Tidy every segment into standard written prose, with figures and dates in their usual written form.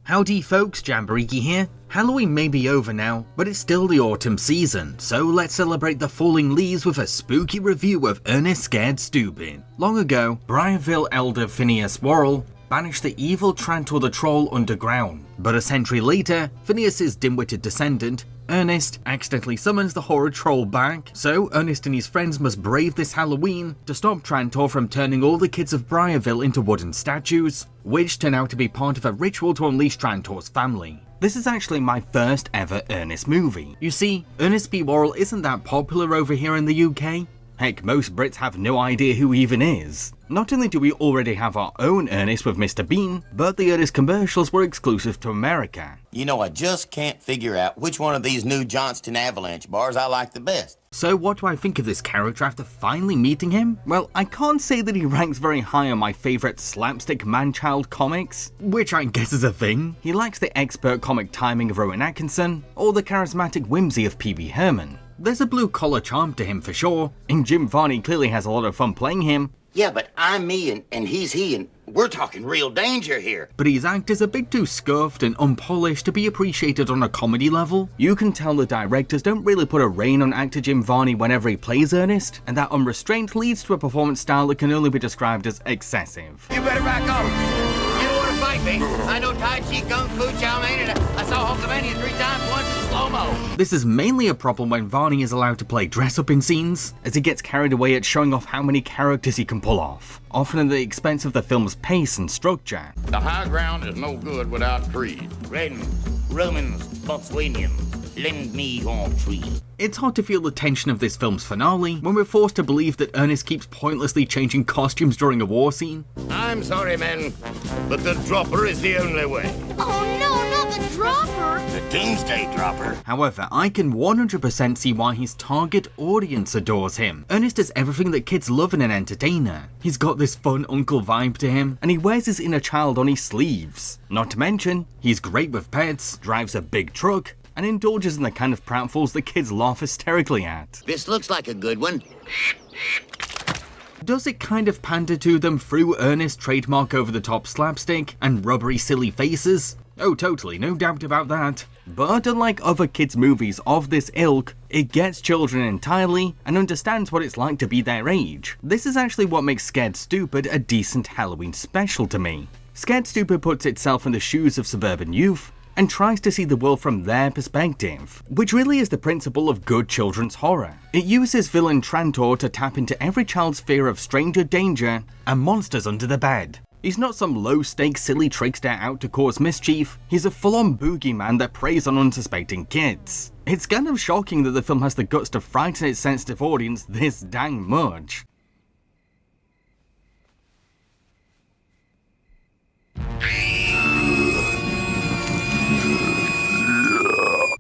Howdy folks, Jamboree here. Halloween may be over now, but it's still the autumn season, so let's celebrate the falling leaves with a spooky review of Ernest Scared Stupid. Long ago, Briarville elder Phineas Worrell banished the evil Trantor the Troll underground, but a century later, Phineas's dim-witted descendant, Ernest, accidentally summons the horror troll back, so Ernest and his friends must brave this Halloween to stop Trantor from turning all the kids of Briarville into wooden statues, which turn out to be part of a ritual to unleash Trantor's family. This is actually my first ever Ernest movie. You see, Ernest B. Worrell isn't that popular over here in the UK. Heck, most Brits have no idea who he even is. Not only do we already have our own Ernest with Mr. Bean, but the Ernest commercials were exclusive to America. You know, I just can't figure out which one of these new Johnston Avalanche bars I like the best. So what do I think of this character after finally meeting him? Well, I can't say that he ranks very high on my favourite slapstick man-child comics, which I guess is a thing. He lacks the expert comic timing of Rowan Atkinson, or the charismatic whimsy of P.B. Herman. There's a blue-collar charm to him for sure, and Jim Varney clearly has a lot of fun playing him. Yeah, but I'm me and he's he, and we're talking real danger here. But his act is a bit too scuffed and unpolished to be appreciated on a comedy level. You can tell the directors don't really put a rein on actor Jim Varney whenever he plays Ernest, and that unrestraint leads to a performance style that can only be described as excessive. You better back off. You don't want to fight me. I know Tai Chi, Kung Fu, Chow Mein, and I saw Hulkamania 3 times once in slow-mo. This is mainly a problem when Varney is allowed to play dress-up in scenes, as he gets carried away at showing off how many characters he can pull off, often at the expense of the film's pace and structure. The high ground is no good without trees. Redmond, Romans, Botswanians, lend me your tree. It's hard to feel the tension of this film's finale when we're forced to believe that Ernest keeps pointlessly changing costumes during a war scene. I'm sorry, men, but the dropper is the only way. Oh no, not the dropper! The Doomsday Dropper. However, I can 100% see why his target audience adores him. Ernest is everything that kids love in an entertainer. He's got this fun uncle vibe to him, and he wears his inner child on his sleeves. Not to mention, he's great with pets, drives a big truck, and indulges in the kind of pratfalls that kids laugh hysterically at. This looks like a good one. Does it kind of pander to them through Ernest's trademark over-the-top slapstick and rubbery silly faces? Oh totally, no doubt about that. But unlike other kids' movies of this ilk, it gets children entirely and understands what it's like to be their age. This is actually what makes Scared Stupid a decent Halloween special to me. Scared Stupid puts itself in the shoes of suburban youth and tries to see the world from their perspective, which really is the principle of good children's horror. It uses villain Trantor to tap into every child's fear of stranger danger and monsters under the bed. He's not some low-stakes silly trickster out to cause mischief, he's a full-on boogeyman that preys on unsuspecting kids. It's kind of shocking that the film has the guts to frighten its sensitive audience this dang much.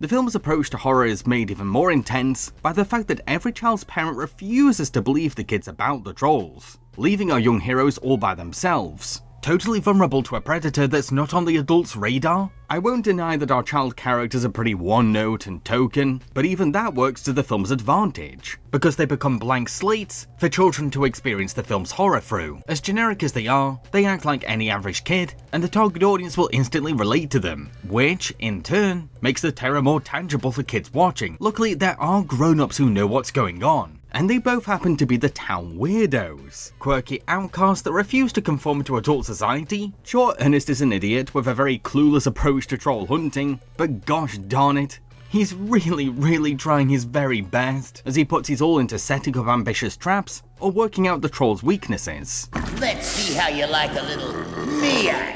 The film's approach to horror is made even more intense by the fact that every child's parent refuses to believe the kids about the trolls, leaving our young heroes all by themselves, totally vulnerable to a predator that's not on the adult's radar. I won't deny that our child characters are pretty one-note and token, but even that works to the film's advantage, because they become blank slates for children to experience the film's horror through. As generic as they are, they act like any average kid, and the target audience will instantly relate to them, which, in turn, makes the terror more tangible for kids watching. Luckily, there are grown-ups who know what's going on, and they both happen to be the town weirdos. Quirky outcasts that refuse to conform to adult society. Sure, Ernest is an idiot with a very clueless approach to troll hunting, but gosh darn it, he's really trying his very best as he puts his all into setting up ambitious traps or working out the troll's weaknesses. Let's see how you like a little Miak.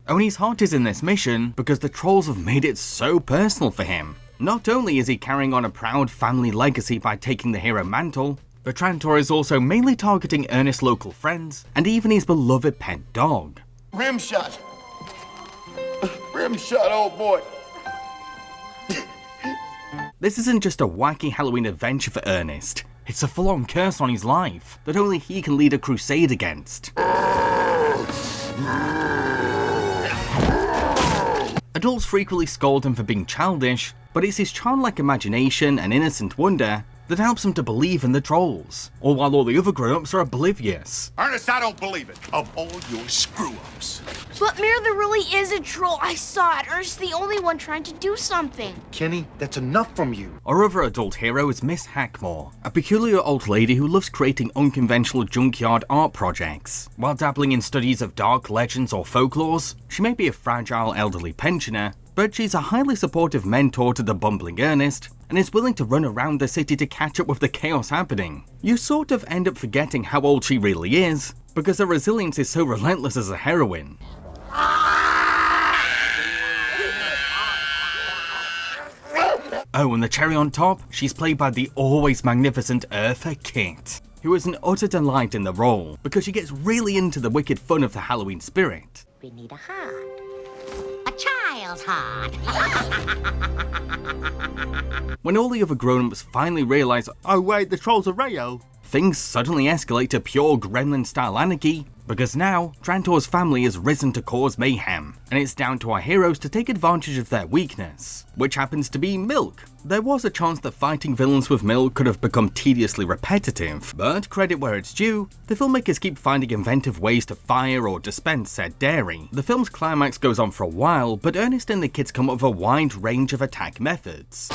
And his heart is in this mission because the trolls have made it so personal for him. Not only is he carrying on a proud family legacy by taking the hero mantle, but Trantor is also mainly targeting Ernest's local friends and even his beloved pet dog. Rimshot, old boy. This isn't just a wacky Halloween adventure for Ernest, it's a full-on curse on his life that only he can lead a crusade against. Adults frequently scold him for being childish, but it's his childlike imagination and innocent wonder that helps them to believe in the trolls, all while all the other grown-ups are oblivious. Ernest, I don't believe it. Of all your screw-ups. But Mir, there really is a troll. I saw it. Ernest's the only one trying to do something. Kenny, that's enough from you. Our other adult hero is Miss Hackmore, a peculiar old lady who loves creating unconventional junkyard art projects. While dabbling in studies of dark legends or folklores, she may be a fragile elderly pensioner, but she's a highly supportive mentor to the bumbling Ernest, and is willing to run around the city to catch up with the chaos happening. You sort of end up forgetting how old she really is, because her resilience is so relentless as a heroine. Oh, and the cherry on top, she's played by the always magnificent Eartha Kitt, who is an utter delight in the role, because she gets really into the wicked fun of the Halloween spirit. We need a heart. A child's heart. When all the other grown-ups finally realise, oh wait, the trolls are real, things suddenly escalate to pure gremlin-style anarchy, because now, Trantor's family has risen to cause mayhem, and it's down to our heroes to take advantage of their weakness, which happens to be milk. There was a chance that fighting villains with milk could have become tediously repetitive, but credit where it's due, the filmmakers keep finding inventive ways to fire or dispense said dairy. The film's climax goes on for a while, but Ernest and the kids come up with a wide range of attack methods.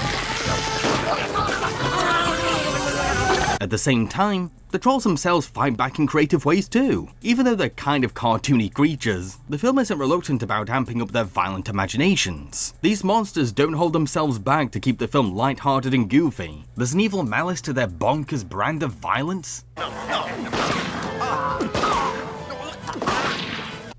At the same time, the trolls themselves fight back in creative ways too. Even though they're kind of cartoony creatures, the film isn't reluctant about amping up their violent imaginations. These monsters don't hold themselves back to keep the film lighthearted and goofy. There's an evil malice to their bonkers brand of violence.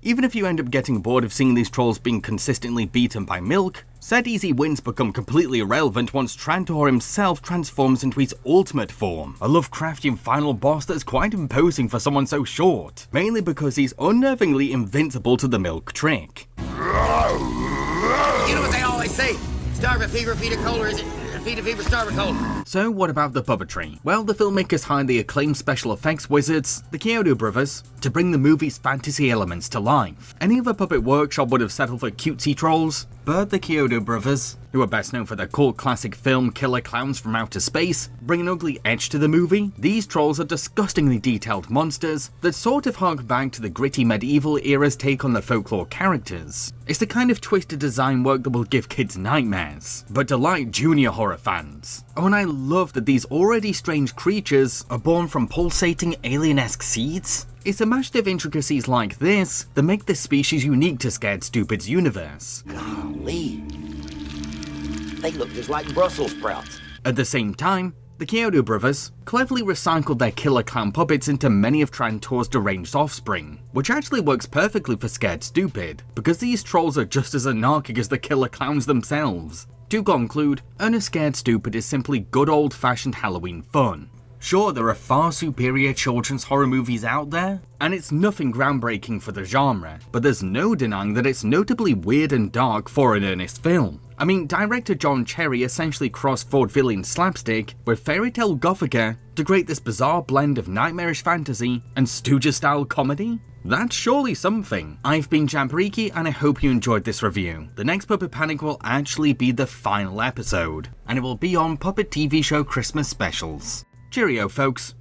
Even if you end up getting bored of seeing these trolls being consistently beaten by milk, said easy wins become completely irrelevant once Trantor himself transforms into his ultimate form, a Lovecraftian final boss that's quite imposing for someone so short, mainly because he's unnervingly invincible to the milk trick. You know what they always say? Starve a fever, feed a cold, or is it feed a fever, starve a cold? So what about the puppetry? Well, the filmmakers hired the acclaimed special effects wizards, the Kyoto brothers, to bring the movie's fantasy elements to life. Any other puppet workshop would have settled for cutesy trolls, but the Kyoto brothers, who are best known for their cult classic film Killer Clowns from Outer Space, bring an ugly edge to the movie. These trolls are disgustingly detailed monsters that sort of hark back to the gritty medieval era's take on the folklore characters. It's the kind of twisted design work that will give kids nightmares, but delight junior horror fans. Oh, and I love that these already strange creatures are born from pulsating alien-esque seeds. It's a mashed of intricacies like this that make this species unique to Scared Stupid's universe. Golly. They look just like Brussels sprouts. At the same time, the Kyoto brothers cleverly recycled their killer clown puppets into many of Trantor's deranged offspring, which actually works perfectly for Scared Stupid, because these trolls are just as anarchic as the killer clowns themselves. To conclude, Ernest Scared Stupid is simply good old-fashioned Halloween fun. Sure, there are far superior children's horror movies out there, and it's nothing groundbreaking for the genre, but there's no denying that it's notably weird and dark for an Ernest film. I mean, director John Cherry essentially crossed vaudevillian slapstick with fairy tale gothica to create this bizarre blend of nightmarish fantasy and Stooges-style comedy? That's surely something. I've been Jampariki, and I hope you enjoyed this review. The next Puppet Panic will actually be the final episode, and it will be on Puppet TV Show Christmas specials. Cheerio, folks.